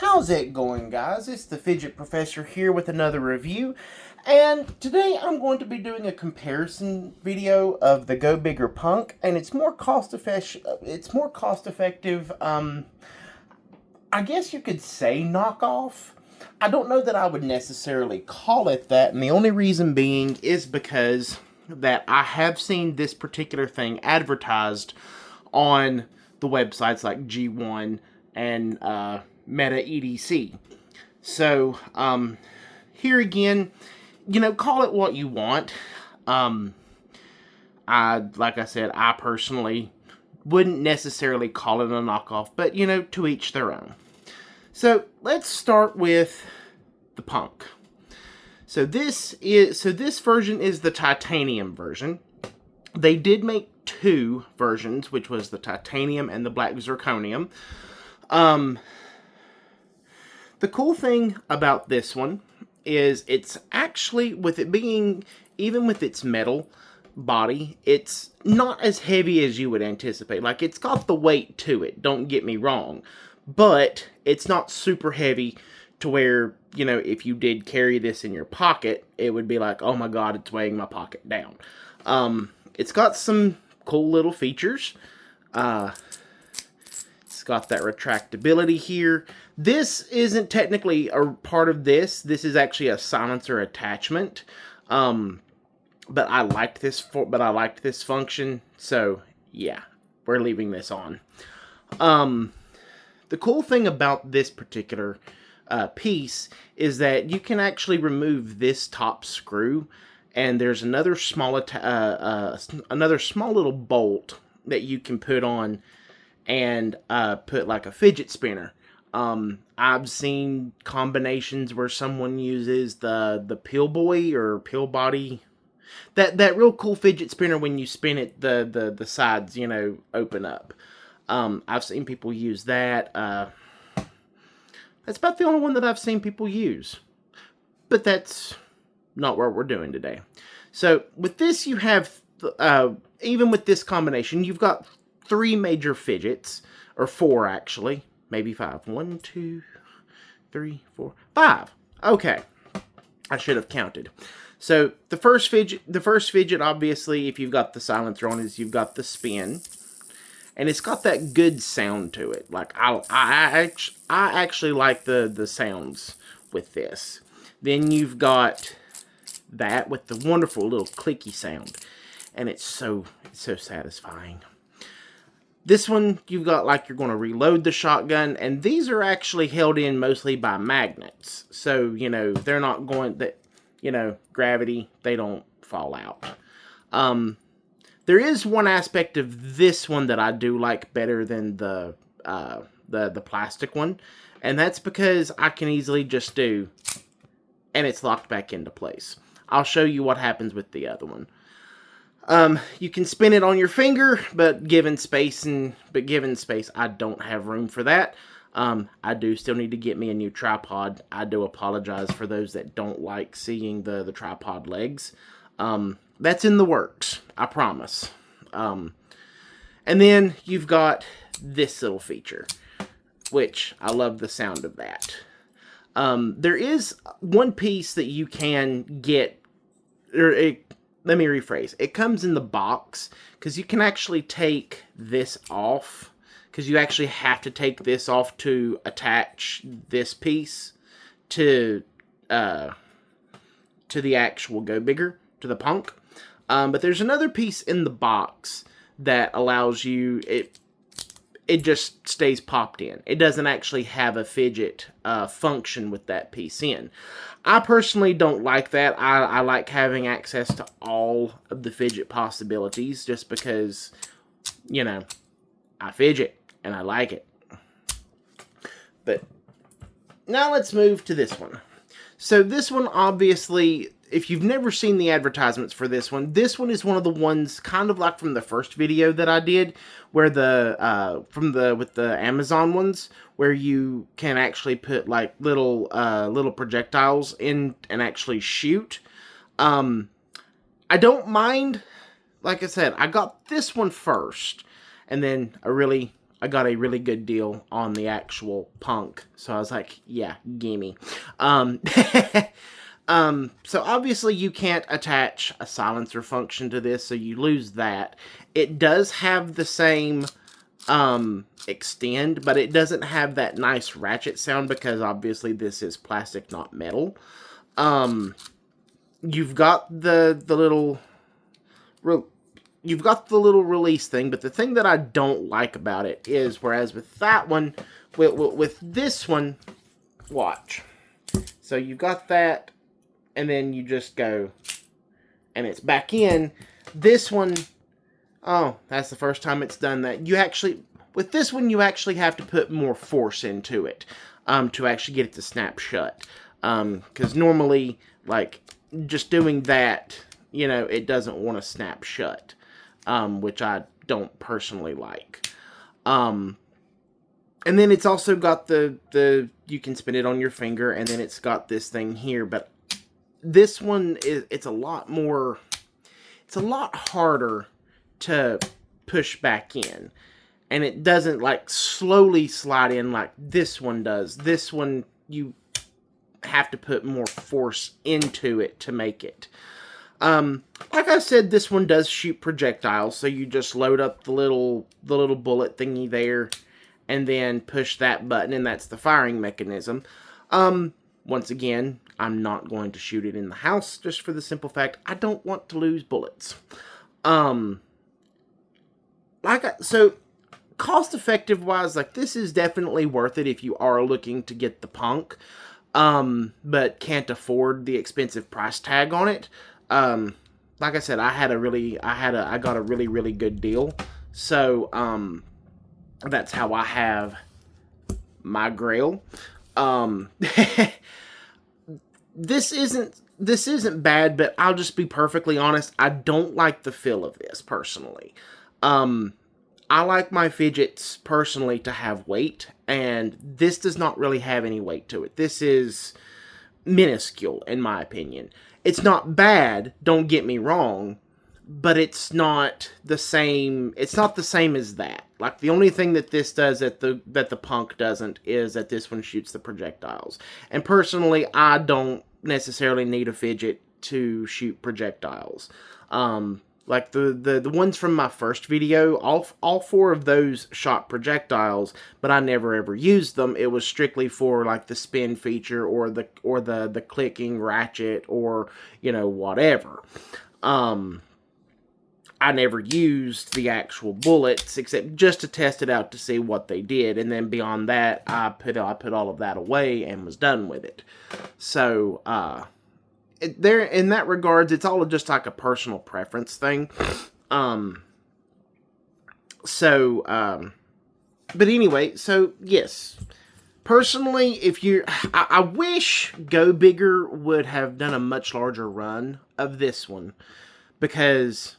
How's it going, guys? It's the Fidget Professor here with another review, and today I'm going to be doing a comparison video of the GoBigger Punnk, and it's more cost effective. I guess you could say knockoff. I don't know that I would necessarily call it that, and the only reason being is because that I have seen this particular thing advertised on the websites like G1 and Meta EDC. So, here again, call it what you want. Like I said, I personally wouldn't necessarily call it a knockoff, but, to each their own. So, let's start with the Punnk. So this version is the titanium version. They did make two versions, which was the titanium and the black zirconium. The cool thing about this one is it's actually, with it being, even with its metal body, it's not as heavy as you would anticipate. Like, it's got the weight to it, don't get me wrong, but it's not super heavy to where, if you did carry this in your pocket, it would be like, oh my god, it's weighing my pocket down. It's got some cool little features. It's got that retractability here. This isn't technically a part of this. This is actually a silencer attachment. But I liked this function, so yeah, we're leaving this on. The cool thing about this particular piece is that you can actually remove this top screw, and there's another small little bolt that you can put on and put like a fidget spinner. I've seen combinations where someone uses the Pill Boy or Pill Body, that real cool fidget spinner when you spin it, the sides open up. I've seen people use that. That's about the only one that I've seen people use. But that's not what we're doing today. So with this, you have, even with this combination, you've got three major fidgets, or four actually, maybe five. 1, 2, 3, 4, 5. Okay, I should have counted. So the first fidget, obviously, if you've got the silencer on, is you've got the spin. And it's got that good sound to it. Like, I actually like the sounds with this. Then you've got that with the wonderful little clicky sound. And it's so satisfying. This one, you've got like you're going to reload the shotgun. And these are actually held in mostly by magnets. So, they're not going, gravity, they don't fall out. There is one aspect of this one that I do like better than the plastic one, and that's because I can easily just do, and it's locked back into place. I'll show you what happens with the other one. You can spin it on your finger, but given space, I don't have room for that. I do still need to get me a new tripod. I do apologize for those that don't like seeing the tripod legs. That's in the works, I promise. And then you've got this little feature, which I love the sound of that. There is one piece that you can get, let me rephrase. It comes in the box, because you can actually take this off, because you actually have to take this off to attach this piece to the actual GoBigger, to the Punnk. But there's another piece in the box that allows you, it just stays popped in. It doesn't actually have a fidget function with that piece in. I personally don't like that. I like having access to all of the fidget possibilities, just because, I fidget and I like it. But now let's move to this one. So this one, obviously, if you've never seen the advertisements for this one is one of the ones kind of like from the first video that I did, where with the Amazon ones, where you can actually put like little projectiles in and actually shoot. I don't mind. Like I said, I got this one first, and then I really I got a really good deal on the actual Punnk. So I was like, yeah, gimme. So obviously you can't attach a silencer function to this, so you lose that. It does have the same extend, but it doesn't have that nice ratchet sound because obviously this is plastic, not metal. You've got the little release thing, but the thing that I don't like about it is, whereas with that one, with this one, watch. So you've got that, and then you just go, and it's back in. This one, oh, that's the first time it's done that. With this one, you actually have to put more force into it to actually get it to snap shut. Because normally, like, just doing that, you know, it doesn't want to snap shut, which I don't personally like. And then it's also got the you can spin it on your finger, and then it's got this thing here, but this one it's a lot harder to push back in, and it doesn't like slowly slide in like this one does. This one you have to put more force into it to make it. Like I said, this one does shoot projectiles, so you just load up the little bullet thingy there, and then push that button, and that's the firing mechanism. Once again, I'm not going to shoot it in the house, just for the simple fact I don't want to lose bullets. So cost effective wise, like, this is definitely worth it if you are looking to get the Punnk, but can't afford the expensive price tag on it. Like I said, I got a really, really good deal. So, that's how I have my Grail. This isn't bad, but I'll just be perfectly honest. I don't like the feel of this personally. I like my fidgets personally to have weight, and this does not really have any weight to it. This is minuscule in my opinion. It's not bad, don't get me wrong, but it's not the same. It's not the same as that. Like, the only thing that this does that the Punnk doesn't is that this one shoots the projectiles. And personally, I don't necessarily need a fidget to shoot projectiles. Like the ones from my first video, all four of those shot projectiles, but I never ever used them. It was strictly for like the spin feature or the clicking ratchet, or, you know, whatever. I never used the actual bullets except just to test it out to see what they did, and then beyond that, I put all of that away and was done with it. So, there, in that regards, it's all just like a personal preference thing. But anyway, so yes, personally, I wish GoBigger would have done a much larger run of this one, because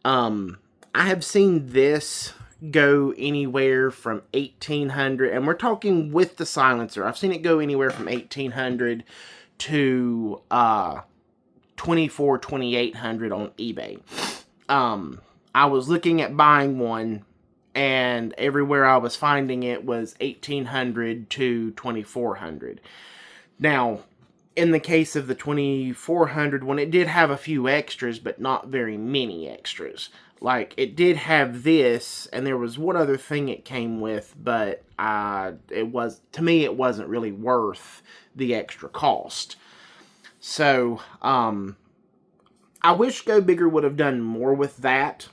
I have seen this go anywhere from 1,800, and we're talking with the silencer. I've seen it go anywhere from 1,800 to 2,800 on eBay. I was looking at buying one, and everywhere I was finding it was 1,800 to 2,400. Now, in the case of the 2,400 one, it did have a few extras, but not very many extras. Like, it did have this, and there was one other thing it came with, but to me, it wasn't really worth the extra cost. So, I wish GoBigger would have done more with that,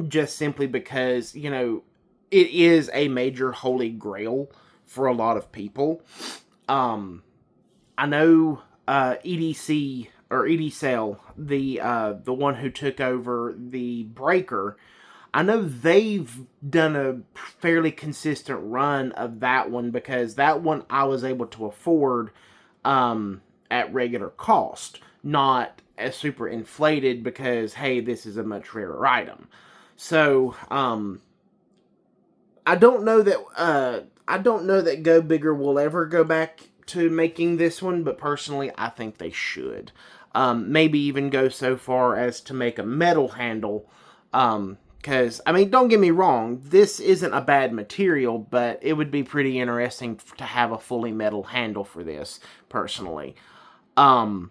just simply because, you know, it is a major holy grail for a lot of people. I know EDC or EDCell, the one who took over the breaker, I know they've done a fairly consistent run of that one, because that one I was able to afford at regular cost, not as super inflated because, hey, this is a much rarer item. So I don't know that GoBigger will ever go back to making this one, but personally, I think they should. Maybe even go so far as to make a metal handle, Because, I mean, don't get me wrong, this isn't a bad material, but it would be pretty interesting to have a fully metal handle for this, personally. But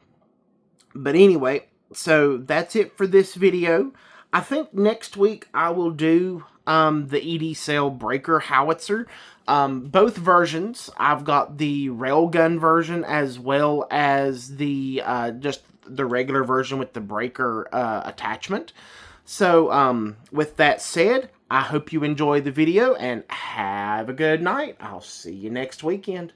anyway, so that's it for this video. I think next week I will do the ED Cell Breaker Howitzer. Both versions. I've got the railgun version as well as the just the regular version with the breaker attachment. So with that said, I hope you enjoy the video and have a good night. I'll see you next weekend.